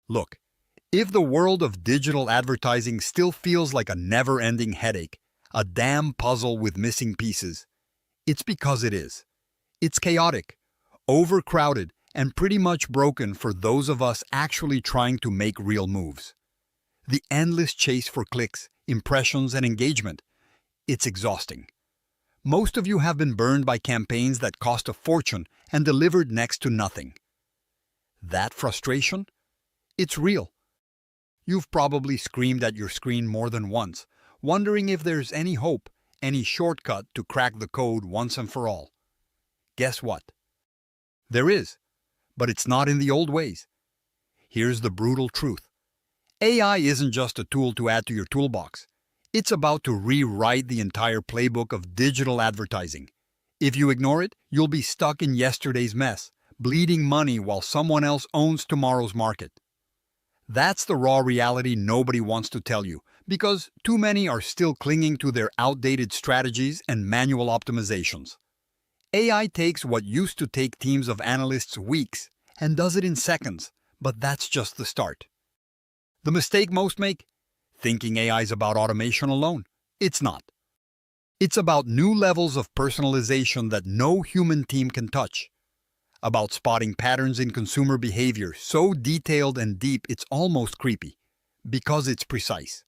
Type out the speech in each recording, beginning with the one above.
Look, if the world of digital advertising still feels like a never-ending headache, a damn puzzle with missing pieces, it's because it is. It's chaotic, overcrowded, and pretty much broken for those of us actually trying to make real moves. The endless chase for clicks, impressions, and engagement, it's exhausting. Most of you have been burned by campaigns that cost a fortune and delivered next to nothing. That frustration? It's real. You've probably screamed at your screen more than once, wondering if there's any hope, any shortcut to crack the code once and for all. Guess what? There is, but it's not in the old ways. Here's the brutal truth. AI isn't just a tool to add to your toolbox. It's about to rewrite the entire playbook of digital advertising. If you ignore it, you'll be stuck in yesterday's mess, bleeding money while someone else owns tomorrow's market. That's the raw reality nobody wants to tell you, because too many are still clinging to their outdated strategies and manual optimizations. AI takes what used to take teams of analysts weeks and does it in seconds, but that's just the start. The mistake most make? Thinking AI is about automation alone. It's not. It's about new levels of personalization that no human team can touch. About spotting patterns in consumer behavior so detailed and deep it's almost creepy, because it's precise.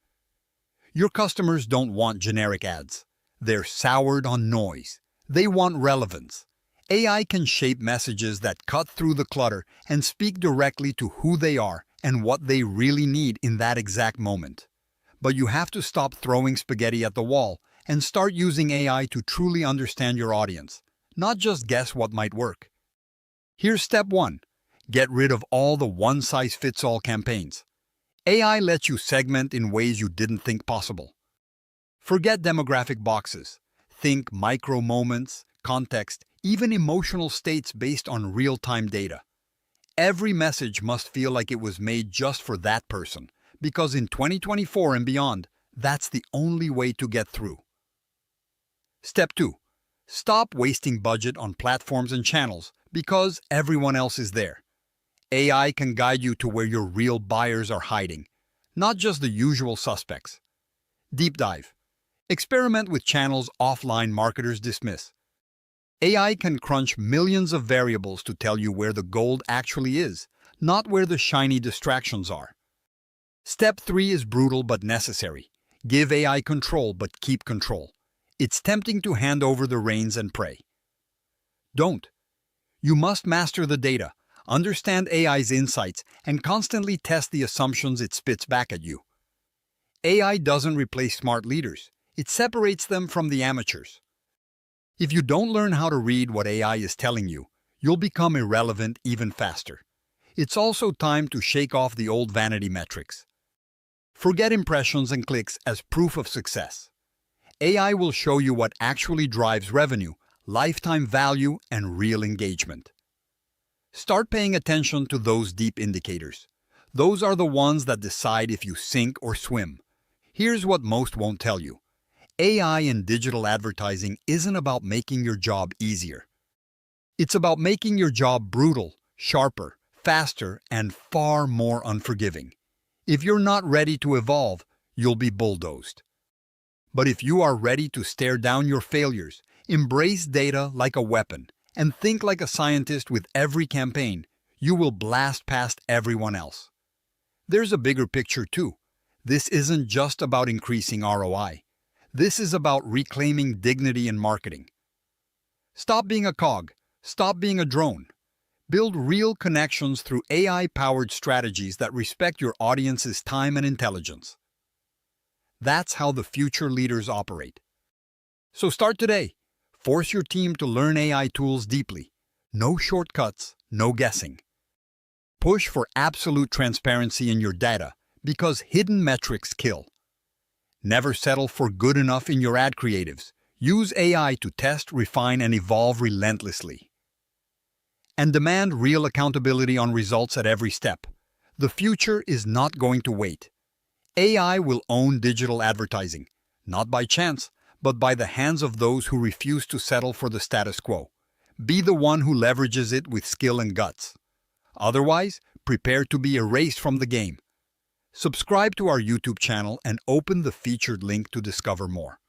Your customers don't want generic ads. They're soured on noise. They want relevance. AI can shape messages that cut through the clutter and speak directly to who they are and what they really need in that exact moment. But you have to stop throwing spaghetti at the wall and start using AI to truly understand your audience, not just guess what might work. Here's step 1. Get rid of all the one-size-fits-all campaigns. AI lets you segment in ways you didn't think possible. Forget demographic boxes. Think micro moments, context, even emotional states based on real-time data. Every message must feel like it was made just for that person, because in 2024 and beyond, that's the only way to get through. Step 2. Stop wasting budget on platforms and channels because everyone else is there. AI can guide you to where your real buyers are hiding, not just the usual suspects. Deep dive. Experiment with channels offline marketers dismiss. AI can crunch millions of variables to tell you where the gold actually is, not where the shiny distractions are. Step 3 is brutal but necessary. Give AI control but keep control. It's tempting to hand over the reins and pray. Don't. You must master the data, understand AI's insights, and constantly test the assumptions it spits back at you. AI doesn't replace smart leaders. It separates them from the amateurs. If you don't learn how to read what AI is telling you, you'll become irrelevant even faster. It's also time to shake off the old vanity metrics. Forget impressions and clicks as proof of success. AI will show you what actually drives revenue, lifetime value, and real engagement. Start paying attention to those deep indicators. Those are the ones that decide if you sink or swim. Here's what most won't tell you. AI in digital advertising isn't about making your job easier. It's about making your job brutal, sharper, faster, and far more unforgiving. If you're not ready to evolve, you'll be bulldozed. But if you are ready to stare down your failures, embrace data like a weapon, and think like a scientist with every campaign, you will blast past everyone else. There's a bigger picture too. This isn't just about increasing ROI. This is about reclaiming dignity in marketing. Stop being a cog. Stop being a drone. Build real connections through AI-powered strategies that respect your audience's time and intelligence. That's how the future leaders operate. So start today. Force your team to learn AI tools deeply. No shortcuts, no guessing. Push for absolute transparency in your data, because hidden metrics kill. Never settle for good enough in your ad creatives. Use AI to test, refine, and evolve relentlessly. And demand real accountability on results at every step. The future is not going to wait. AI will own digital advertising, not by chance, but by the hands of those who refuse to settle for the status quo. Be the one who leverages it with skill and guts. Otherwise, prepare to be erased from the game. Subscribe to our YouTube channel and open the featured link to discover more.